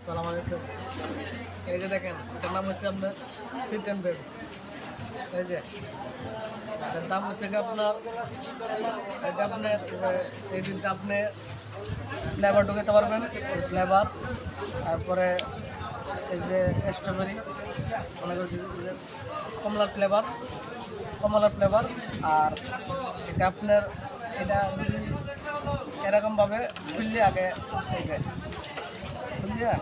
আসসালামু আলাইকুম। এই যে দেখেন, এটার নাম হচ্ছে আপনার সিট অ্যান্ড বেড। এই যে এটার দাম হচ্ছে আপনার, এটা আপনার এই দিনটা আপনি ফ্লেভার ঢুকাতে পারবেন, ফ্লেভার, তারপরে এই যে স্ট্রবেরি, মনে করছি কমলার ফ্লেভার। আর এটা আপনার, এটা যদি এরকমভাবে খুললে আগে এই যে খুললিয়া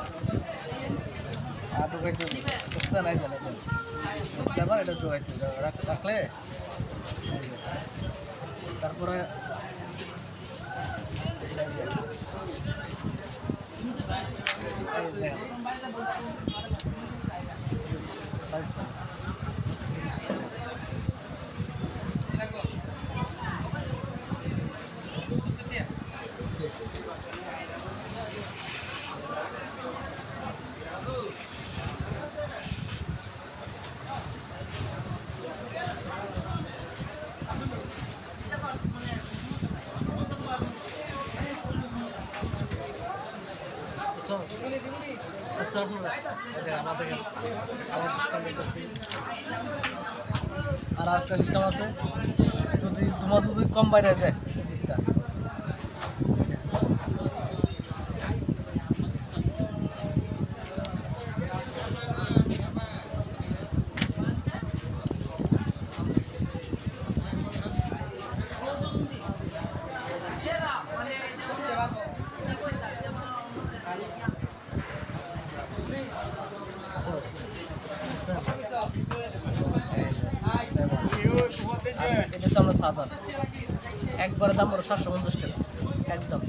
আর ঢুকাইতে হবে, বুঝছেন? এই যে ফ্লেভার এটা ঢুকাইতে রাখলে তারপরে আমাদের খাবার সিস্টেম দেখতেছি। আর একটা সিস্টেম আছে, যদি তোমার যদি কম বাইরে যায় এদিকটা, এটা হচ্ছে আমরা সাজান, একবারে দাম ওরা 750 টাকা একদম।